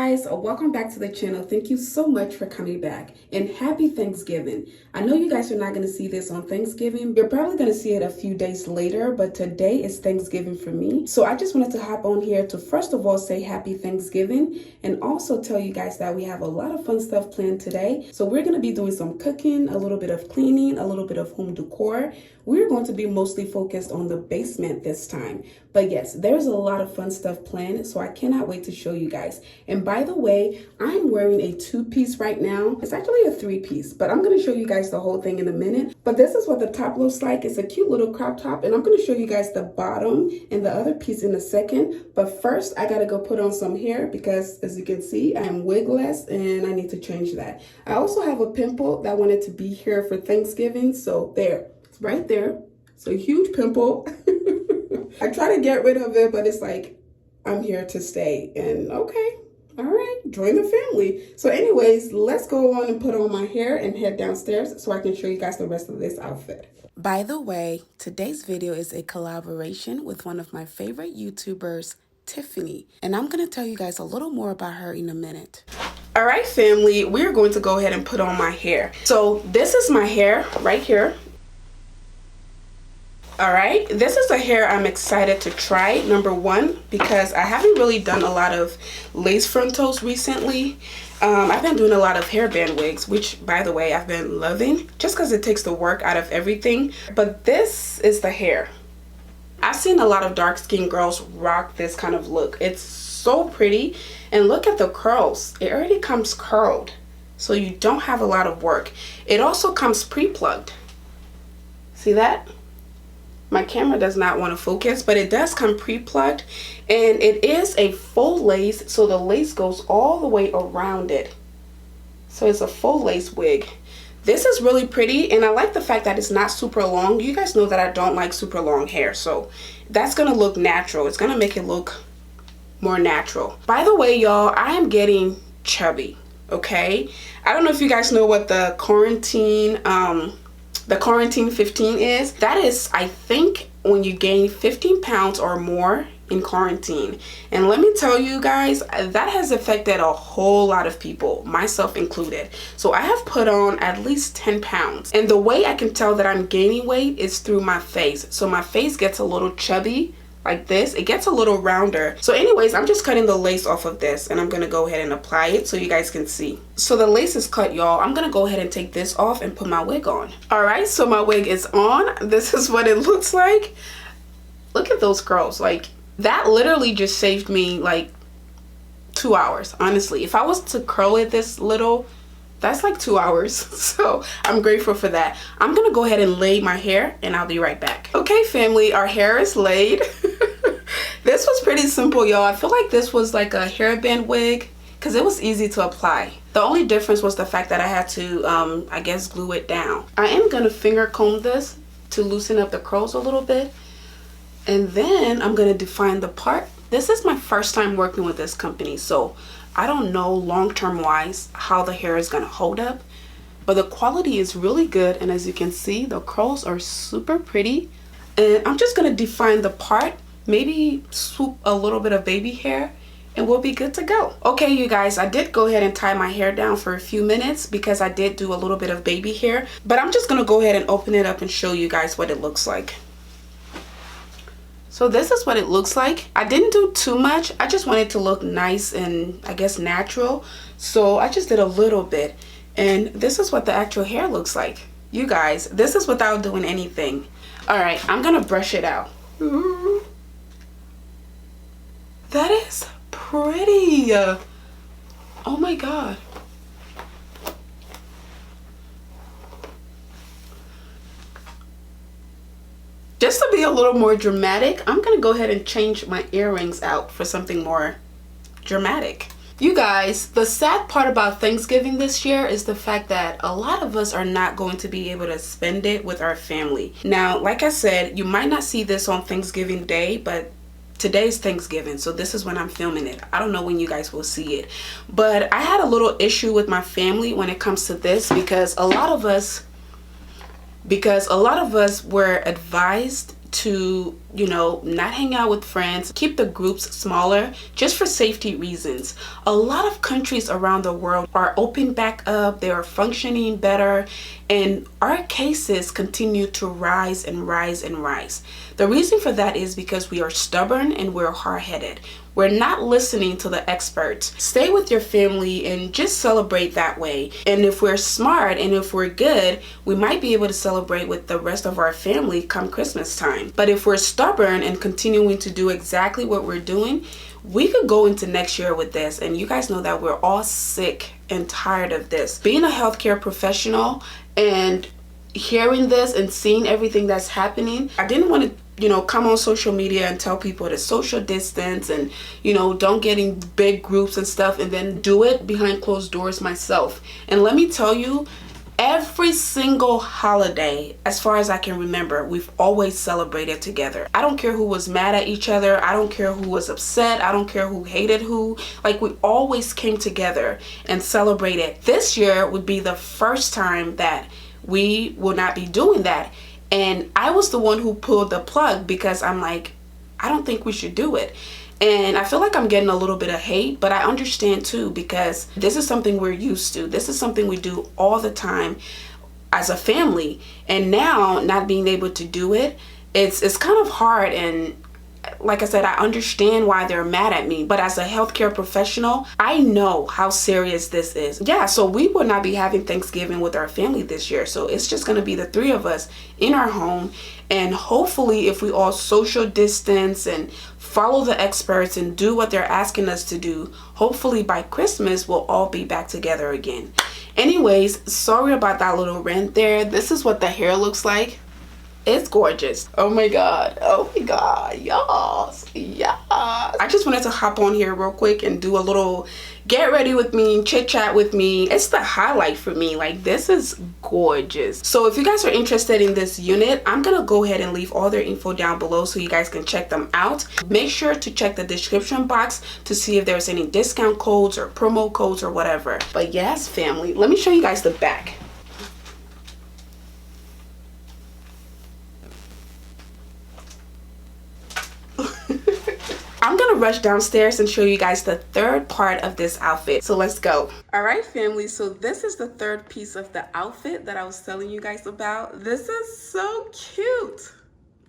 guys, welcome back to the channel. Thank you so much for coming back, and happy Thanksgiving. I know you guys are not going to see this on Thanksgiving. You're probably going to see it a few days later, but today is Thanksgiving for me. So I just wanted to hop on here to first of all say happy Thanksgiving and also tell you guys that we have a lot of fun stuff planned today. So we're going to be doing some cooking, a little bit of cleaning, a little bit of home decor. We're going to be mostly focused on the basement this time. But yes, there's a lot of fun stuff planned, so I cannot wait to show you guys. And by the way, I'm wearing a two-piece right now. It's actually a three-piece, but I'm going to show you guys the whole thing in a minute. But this is what the top looks like. It's a cute little crop top, and I'm going to show you guys the bottom and the other piece in a second. But first, I got to go put on some hair because, as you can see, I am wigless and I need to change that. I also have a pimple that wanted to be here for Thanksgiving, so there. It's right there. It's a huge pimple. I try to get rid of it, but it's like, I'm here to stay. And okay, all right, join the family. So anyways, let's go on and put on my hair and head downstairs so I can show you guys the rest of this outfit. By the way, today's video is a collaboration with one of my favorite YouTubers, Tiffany. And I'm going to tell you guys a little more about her in a minute. All right, family, we're going to go ahead and put on my hair. So this is my hair right here. All right, this is a hair I'm excited to try, number one, because I haven't really done a lot of lace frontals recently. I've been doing a lot of hairband wigs, which, by the way, I've been loving just because it takes the work out of everything. But this is the hair. I've seen a lot of dark-skinned girls rock this kind of look. It's so pretty. And look at the curls. It already comes curled, so you don't have a lot of work. It also comes pre-plugged. See that? My camera does not want to focus, but it does come pre-plugged, and it is a full lace, so the lace goes all the way around it. So it's a full lace wig. This is really pretty, and I like the fact that it's not super long. You guys know that I don't like super long hair, so that's gonna look natural. It's gonna make it look more natural. By the way, y'all, I am getting chubby, okay? I don't know if you guys know what the quarantine 15 is. That is, I think, when you gain 15 pounds or more in quarantine. And let me tell you guys, that has affected a whole lot of people, myself included. So I have put on at least 10 pounds. And the way I can tell that I'm gaining weight is through my face. So my face gets a little chubby like this. It gets a little rounder. So anyways, I'm just cutting the lace off of this, and I'm gonna go ahead and apply it so you guys can see. So the lace is cut, y'all. I'm gonna go ahead and take this off and put my wig on. All right, so my wig is on. This is what it looks like. Look at those curls. Like, that literally just saved me like 2 hours, honestly. If I was to curl it this little, that's like 2 hours. So I'm grateful for that. I'm gonna go ahead and lay my hair, and I'll be right back. Okay, family, our hair is laid. This was pretty simple, y'all. I feel like this was like a hairband wig because it was easy to apply. The only difference was the fact that I had to, I guess, glue it down. I am gonna finger comb this to loosen up the curls a little bit. And then I'm gonna define the part. This is my first time working with this company, so I don't know long-term wise how the hair is gonna hold up, but the quality is really good. And as you can see, the curls are super pretty. And I'm just gonna define the part, maybe swoop a little bit of baby hair, and we'll be good to go. Okay, you guys, I did go ahead and tie my hair down for a few minutes because I did do a little bit of baby hair, but I'm just gonna go ahead and open it up and show you guys what it looks like. So this is what it looks like. I didn't do too much. I just wanted to look nice and, I guess, natural. So I just did a little bit. And this is what the actual hair looks like. You guys, this is without doing anything. All right, I'm gonna brush it out. That is pretty. Oh my God. Just to be a little more dramatic, I'm gonna go ahead and change my earrings out for something more dramatic. You guys, the sad part about Thanksgiving this year is the fact that a lot of us are not going to be able to spend it with our family. Now, like I said, you might not see this on Thanksgiving Day, but today's Thanksgiving, so this is when I'm filming it. I don't know when you guys will see it. But I had a little issue with my family when it comes to this because a lot of us were advised to, you know, not hang out with friends, keep the groups smaller just for safety reasons. A lot of countries around the world are open back up, they are functioning better, and our cases continue to rise and rise and rise. The reason for that is because we are stubborn and we're hard-headed. We're not listening to the experts. Stay with your family and just celebrate that way. And if we're smart and if we're good, we might be able to celebrate with the rest of our family come Christmas time. But if we're stubborn and continuing to do exactly what we're doing, we could go into next year with this. And you guys know that we're all sick and tired of this. Being a healthcare professional and hearing this and seeing everything that's happening, I didn't want to, you know, come on social media and tell people to social distance and, you know, don't get in big groups and stuff, and then do it behind closed doors myself. And let me tell you, every single holiday, as far as I can remember, we've always celebrated together. I don't care who was mad at each other. I don't care who was upset. I don't care who hated who. Like, we always came together and celebrated. This year would be the first time that we will not be doing that. And I was the one who pulled the plug because I'm like, I don't think we should do it. And I feel like I'm getting a little bit of hate, but I understand too, because this is something we're used to. This is something we do all the time as a family. And now not being able to do it, it's kind of hard. And like I said, I understand why they're mad at me, but as a healthcare professional, I know how serious this is. Yeah, so we will not be having Thanksgiving with our family this year. So it's just going to be the three of us in our home. And hopefully, if we all social distance and follow the experts and do what they're asking us to do, hopefully by Christmas, we'll all be back together again. Anyways, sorry about that little rant there. This is what the hair looks like. It's gorgeous. Oh my god, yes, yes. I just wanted to hop on here real quick and do a little get ready with me, chit chat with me. It's the highlight for me. Like, this is gorgeous. So if you guys are interested in this unit, I'm gonna go ahead and leave all their info down below so you guys can check them out. Make sure to check the description box to see if there's any discount codes or promo codes or whatever. But yes, family, let me show you guys the back. I'm gonna rush downstairs and show you guys the third part of this outfit. So let's go. All right, family, so this is the third piece of the outfit that I was telling you guys about. This is so cute.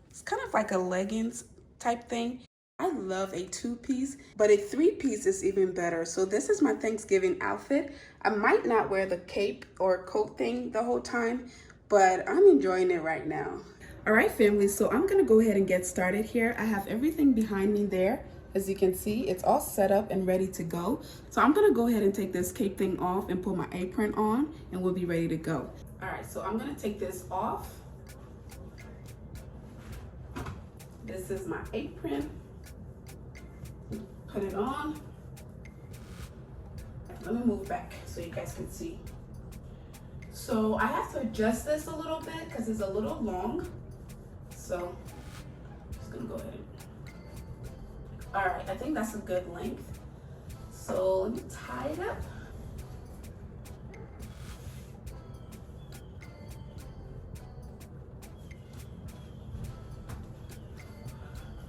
It's kind of like a leggings type thing. I love a two-piece, but a three-piece is even better. So this is my Thanksgiving outfit. I might not wear the cape or coat thing the whole time, but I'm enjoying it right now. All right, family, so I'm gonna go ahead and get started here. I have everything behind me there. As you can see, it's all set up and ready to go. So I'm gonna go ahead and take this cape thing off and put my apron on, and we'll be ready to go. All right, so I'm gonna take this off. This is my apron. Put it on. Let me move back so you guys can see. So I have to adjust this a little bit because it's a little long. So I'm just gonna go ahead and, all right, I think that's a good length. So let me tie it up.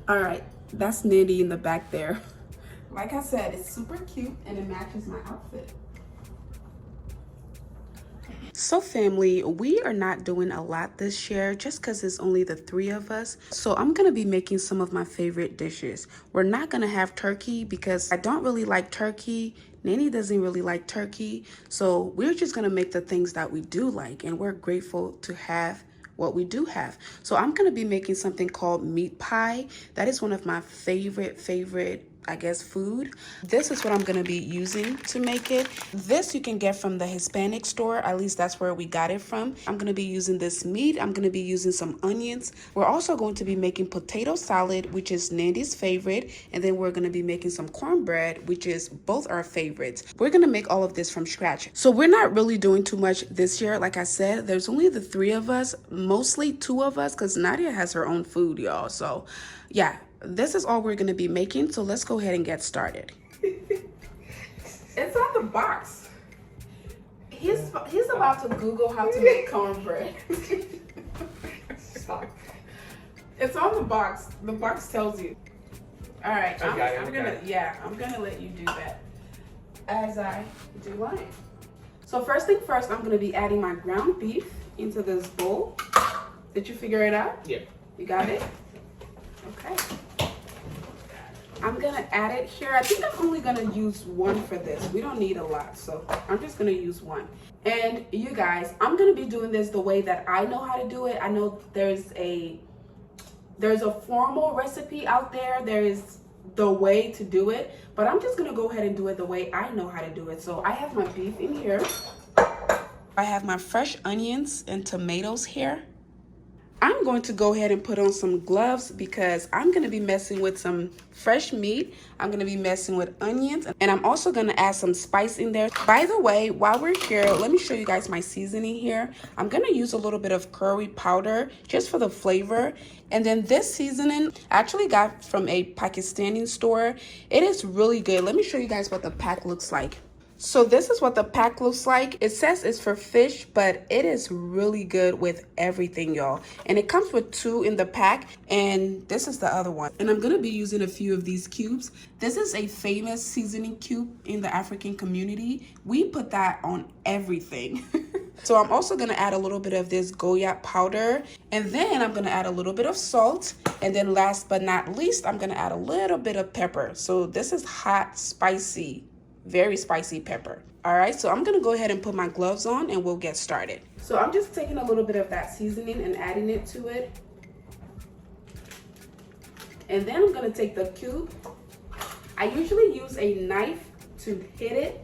All right, that's Nitty in the back there. Like I said, it's super cute and it matches my outfit. So family, we are not doing a lot this year just because it's only the three of us. So I'm going to be making some of my favorite dishes. We're not going to have turkey because I don't really like turkey. Nanny doesn't really like turkey. So we're just going to make the things that we do like, and we're grateful to have what we do have. So I'm going to be making something called meat pie. That is one of my favorite I guess food. This is what I'm gonna be using to make it. This you can get from the Hispanic store, at least that's where we got it from. I'm gonna be using this meat. I'm gonna be using some onions. We're also going to be making potato salad, which is Nandy's favorite, and then we're gonna be making some cornbread, which is both our favorites. We're gonna make all of this from scratch. So we're not really doing too much this year. Like I said, there's only the three of us, mostly two of us, because Nadia has her own food, y'all. So yeah, this is all we're going to be making, so let's go ahead and get started. It's on the box. He's about to Google how to make cornbread. Stop. It's on the box. The box tells you. All right, I'm gonna let you do that as I do mine. So first thing first, I'm gonna be adding my ground beef into this bowl. Did you figure it out? Yeah. You got it? Okay. I'm gonna add it here. I think I'm only gonna use one for this. We don't need a lot, so I'm just gonna use one. And you guys, I'm gonna be doing this the way that I know how to do it. I know there's a formal recipe out there. There is the way to do it, but I'm just gonna go ahead and do it the way I know how to do it. So I have my beef in here. I have my fresh onions and tomatoes here. I'm going to go ahead and put on some gloves because I'm going to be messing with some fresh meat. I'm going to be messing with onions, and I'm also going to add some spice in there. By the way, while we're here, let me show you guys my seasoning here. I'm going to use a little bit of curry powder just for the flavor. And then this seasoning I actually got from a Pakistani store. It is really good. Let me show you guys what the pack looks like. So this is what the pack looks like. It says it's for fish, but it is really good with everything, y'all. And it comes with 2 in the pack, and this is the other one. And I'm gonna be using a few of these cubes. This is a famous seasoning cube in the African community. We put that on everything. So I'm also gonna add a little bit of this Goya powder, and then I'm gonna add a little bit of salt, and then last but not least, I'm gonna add a little bit of pepper. So this is hot, spicy, very spicy pepper. All right, so I'm gonna go ahead and put my gloves on and we'll get started. So I'm just taking a little bit of that seasoning and adding it to it. And then I'm gonna take the cube. I usually use a knife to hit it.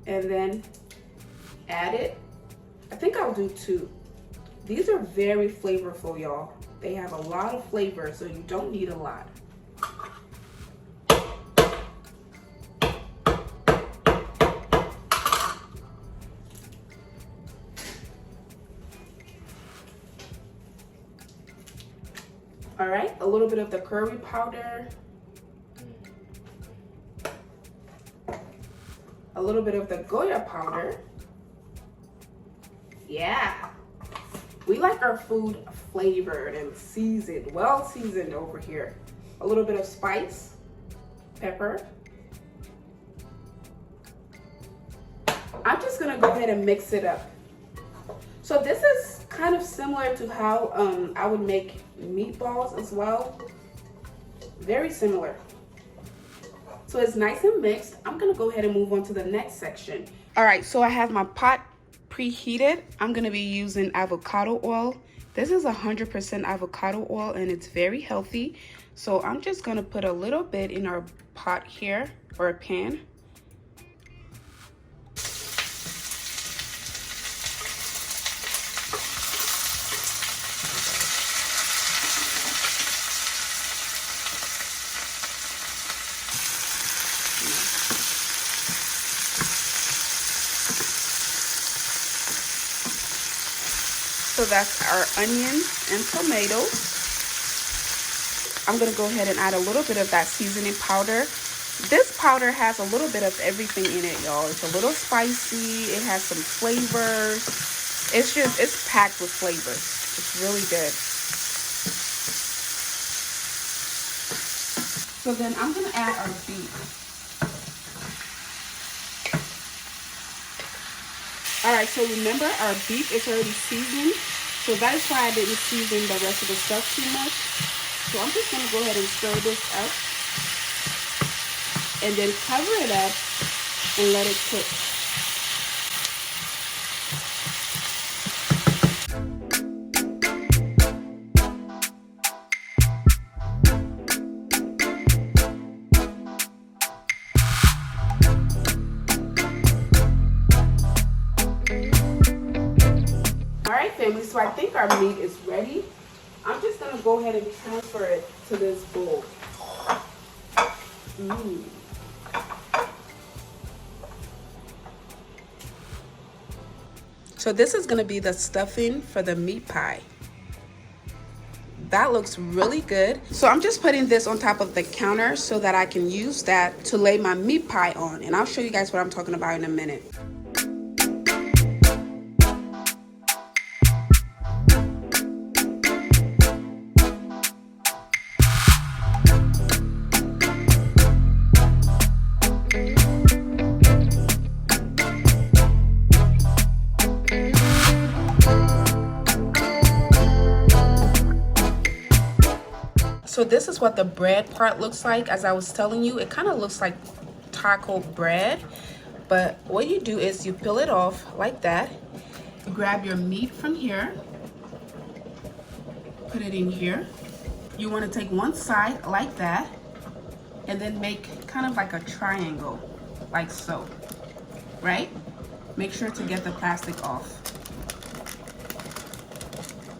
And then add it. I think I'll do 2. These are very flavorful, y'all. They have a lot of flavor, so you don't need a lot. All right, a little bit of the curry powder. A little bit of the Goya powder. Yeah. We like our food flavored and seasoned, well seasoned over here. A little bit of spice, pepper. I'm just gonna go ahead and mix it up. So this is kind of similar to how I would make meatballs as well. Very similar. So it's nice and mixed. I'm gonna go ahead and move on to the next section. All right, so I have my pot preheated. I'm gonna be using avocado oil. This is 100% avocado oil and it's very healthy. So I'm just gonna put a little bit in our pot here, or a pan. So that's our onions and tomatoes. I'm gonna go ahead and add a little bit of that seasoning powder. This powder has a little bit of everything in it, y'all. It's a little spicy, it has some flavors. It's packed with flavors. It's really good. So then I'm gonna add our beef. All right, so remember our beef is already seasoned, so that is why I didn't season the rest of the stuff too much. So I'm just gonna go ahead and stir this up and then cover it up and let it cook. Family, so I think our meat is ready. I'm just gonna go ahead and transfer it to this bowl. So this is gonna be the stuffing for the meat pie. That looks really good. So I'm just putting this on top of the counter so that I can use that to lay my meat pie on, and I'll show you guys what I'm talking about in a minute. So this is what the bread part looks like. As I was telling you, it kind of looks like taco bread. But what you do is you peel it off like that. You grab your meat from here. Put it in here. You want to take one side like that. And then make kind of like a triangle. Like so. Right? Make sure to get the plastic off.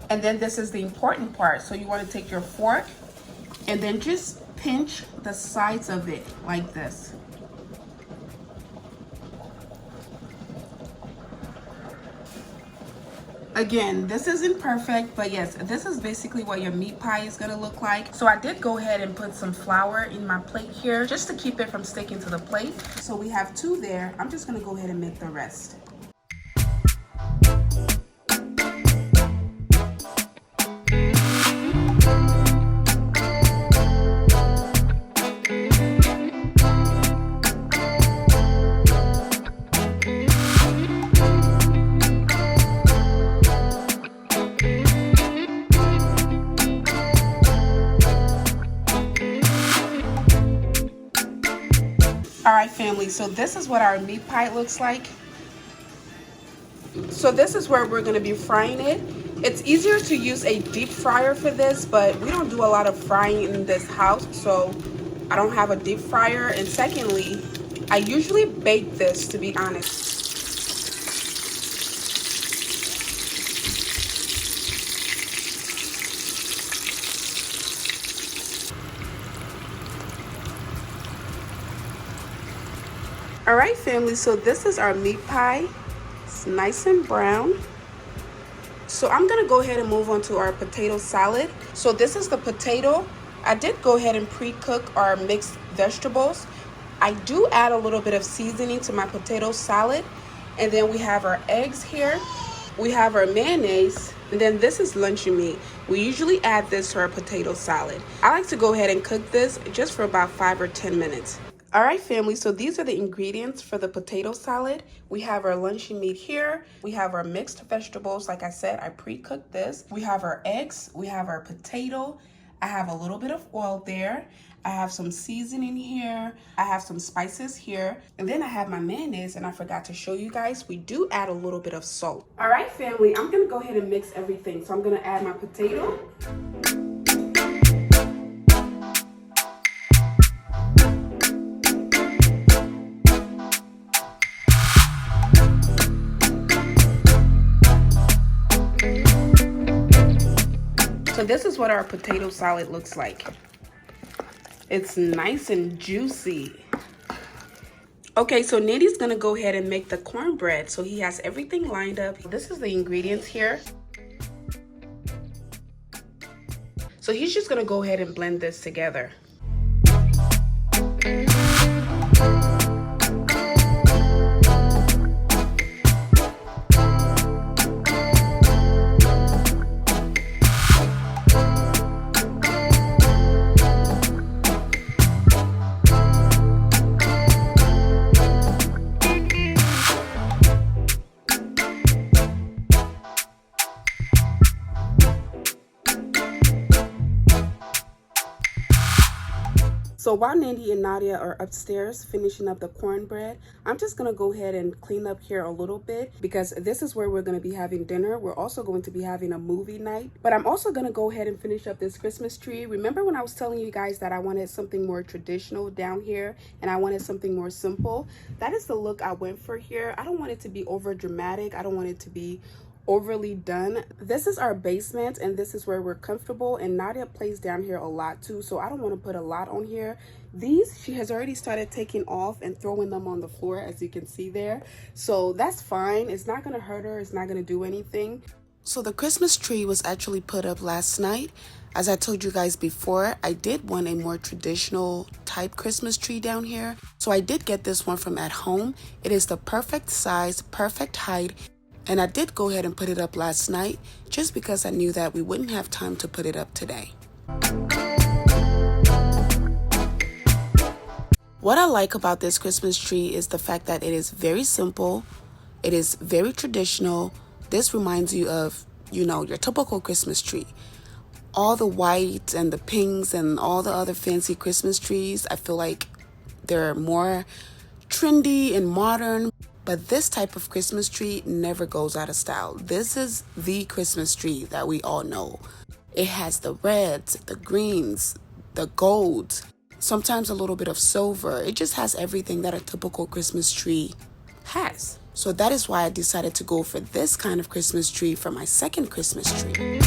And then this is the important part. So you want to take your fork and then just pinch the sides of it like this. Again, this isn't perfect, but yes, this is basically what your meat pie is gonna look like. So I did go ahead and put some flour in my plate here just to keep it from sticking to the plate. So we have 2 there. I'm just gonna go ahead and make the rest. All right, family, so this is what our meat pie looks like. So this is where we're gonna be frying it. It's easier to use a deep fryer for this, but we don't do a lot of frying in this house, so I don't have a deep fryer. And secondly, I usually bake this, to be honest. All right, family, so this is our meat pie. It's nice and brown. So I'm gonna go ahead and move on to our potato salad. So this is the potato. I did go ahead and pre-cook our mixed vegetables. I do add a little bit of seasoning to my potato salad. And then we have our eggs here. We have our mayonnaise. And then this is luncheon meat. We usually add this to our potato salad. I like to go ahead and cook this just for about 5 or 10 minutes. All right, family, so these are the ingredients for the potato salad. We have our luncheon meat here. We have our mixed vegetables. Like I said, I pre-cooked this. We have our eggs. We have our potato. I have a little bit of oil there. I have some seasoning here. I have some spices here. And then I have my mayonnaise, and I forgot to show you guys, we do add a little bit of salt. All right, family, I'm gonna go ahead and mix everything. So I'm gonna add my potato. So this is what our potato salad looks like. It's nice and juicy. Okay, so Nandy's gonna go ahead and make the cornbread. So he has everything lined up. This is the ingredients here. So he's just gonna go ahead and blend this together. So while Nandy and Nadia are upstairs finishing up the cornbread, I'm just gonna go ahead and clean up here a little bit because this is where we're gonna be having dinner. We're also going to be having a movie night, but I'm also gonna go ahead and finish up this Christmas tree. Remember when I was telling you guys that I wanted something more traditional down here and I wanted something more simple? That is the look I went for here. I don't want it to be over dramatic. I don't want it to be overly done. This is our basement and this is where we're comfortable, and Nadia plays down here a lot too, so I don't want to put a lot on here. These she has already started taking off and throwing them on the floor, as you can see there, so that's fine. It's not gonna hurt her, it's not gonna do anything. So the Christmas tree was actually put up last night. As I told you guys before, I did want a more traditional type Christmas tree down here, so I did get this one from At Home. It is the perfect size, perfect height, and I did go ahead and put it up last night just because I knew that we wouldn't have time to put it up today. What I like about this Christmas tree is the fact that it is very simple. It is very traditional. This reminds you of, you know, your typical Christmas tree. All the whites and the pinks and all the other fancy Christmas trees, I feel like they're more trendy and modern. But this type of Christmas tree never goes out of style. This is the Christmas tree that we all know. It has the reds, the greens, the golds, sometimes a little bit of silver. It just has everything that a typical Christmas tree has. So that is why I decided to go for this kind of Christmas tree for my second Christmas tree.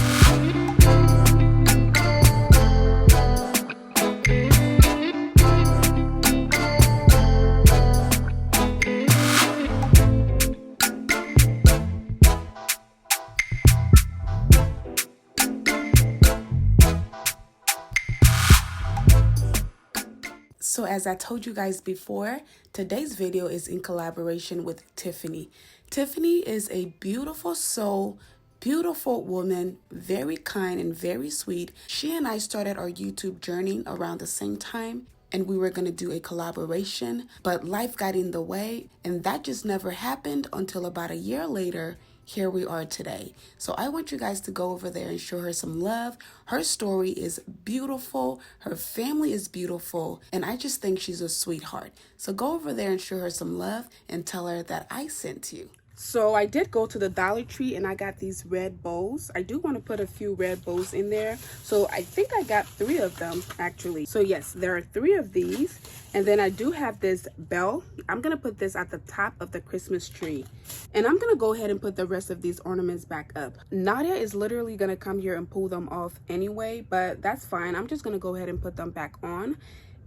So as I told you guys before, today's video is in collaboration with Tiffany. Tiffany is a beautiful soul, beautiful woman, very kind and very sweet. She and I started our YouTube journey around the same time, and we were going to do a collaboration, but life got in the way, and that just never happened until about a year later. Here we are today. So I want you guys to go over there and show her some love. Her story is beautiful. Her family is beautiful. And I just think she's a sweetheart. So go over there and show her some love and tell her that I sent you. So I did go to the Dollar Tree and I got these red bows. I do want to put a few red bows in there. So I think I got 3 of them actually. So yes, there are 3 of these. And then I do have this bell. I'm going to put this at the top of the Christmas tree. And I'm going to go ahead and put the rest of these ornaments back up. Nadia is literally going to come here and pull them off anyway, but that's fine. I'm just going to go ahead and put them back on.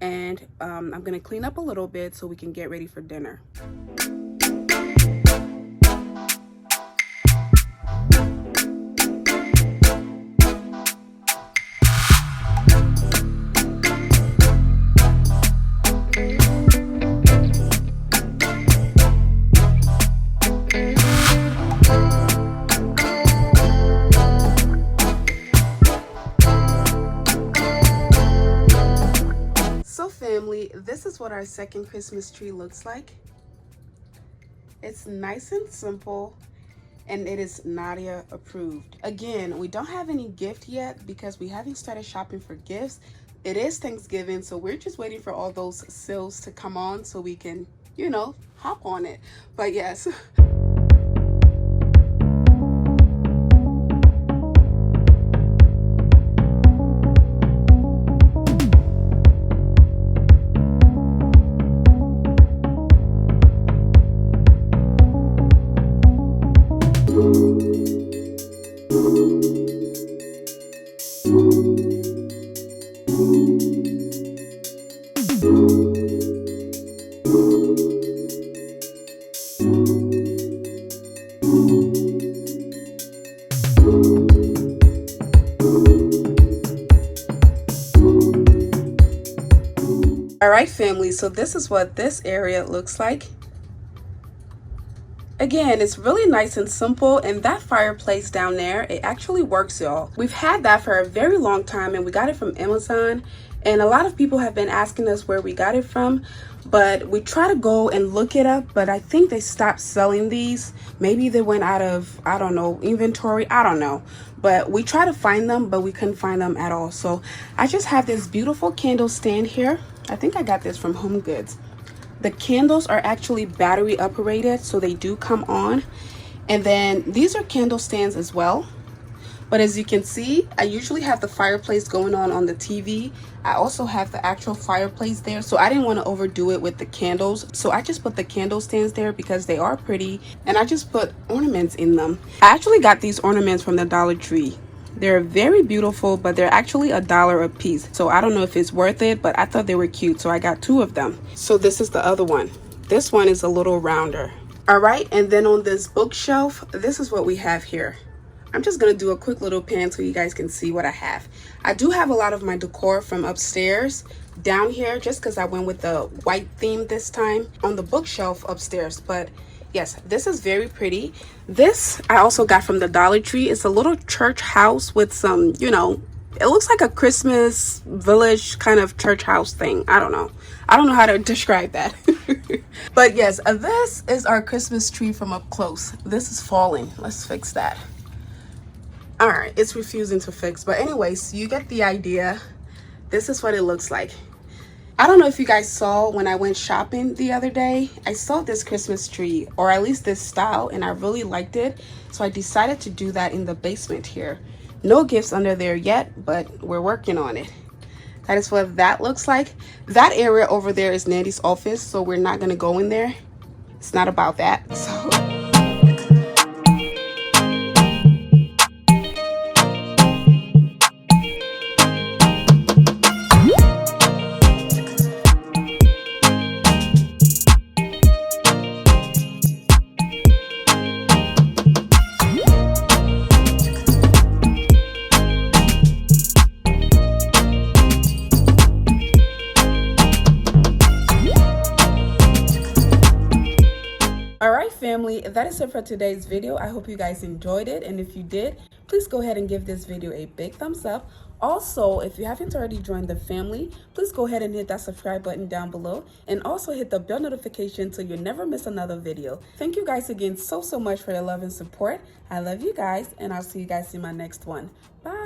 And I'm going to clean up a little bit so we can get ready for dinner. Family, this is what our second Christmas tree looks like. It's nice and simple, and it is Nadia approved. Again, we don't have any gift yet because we haven't started shopping for gifts. It is Thanksgiving, so we're just waiting for all those sales to come on so we can, you know, hop on it. But yes. All right, family, so this is what this area looks like. Again, it's really nice and simple, and that fireplace down there, it actually works, y'all. We've had that for a very long time, and we got it from Amazon, and a lot of people have been asking us where we got it from, but we try to go and look it up, but I think they stopped selling these. Maybe they went out of, I don't know, inventory, I don't know. But we try to find them, but we couldn't find them at all. So I just have this beautiful candle stand here. I think I got this from Home Goods. The candles are actually battery operated, so they do come on. And then these are candle stands as well. But as you can see, I usually have the fireplace going on the TV. I also have the actual fireplace there, so I didn't want to overdo it with the candles. So I just put the candle stands there because they are pretty, and I just put ornaments in them. I actually got these ornaments from the Dollar Tree. They're very beautiful, but they're actually $1 a piece. So I don't know if it's worth it, but I thought they were cute, so I got 2 of them. So this is the other one. This one is a little rounder. All right, and then on this bookshelf, this is what we have here. I'm just gonna do a quick little pan so you guys can see what I have. I do have a lot of my decor from upstairs down here, just because I went with the white theme this time on the bookshelf upstairs. But yes, this is very pretty. This I also got from the Dollar Tree. It's a little church house with some, you know, it looks like a Christmas village kind of church house thing. I don't know how to describe that. But yes, this is our Christmas tree from up close. This is falling. Let's fix that. All right, it's refusing to fix. But anyways, you get the idea. This is what it looks like. I don't know if you guys saw when I went shopping the other day, I saw this Christmas tree, or at least this style, and I really liked it. So I decided to do that in the basement here. No gifts under there yet, but we're working on it. That is what that looks like. That area over there is Nandy's office, so we're not gonna go in there. It's not about that. So family, that is it for today's video. I hope you guys enjoyed it, and if you did, please go ahead and give this video a big thumbs up. Also, if you haven't already joined the family, please go ahead and hit that subscribe button down below, and also hit the bell notification so you never miss another video. Thank you guys again so much for your love and support. I love you guys, and I'll see you guys in my next one. Bye.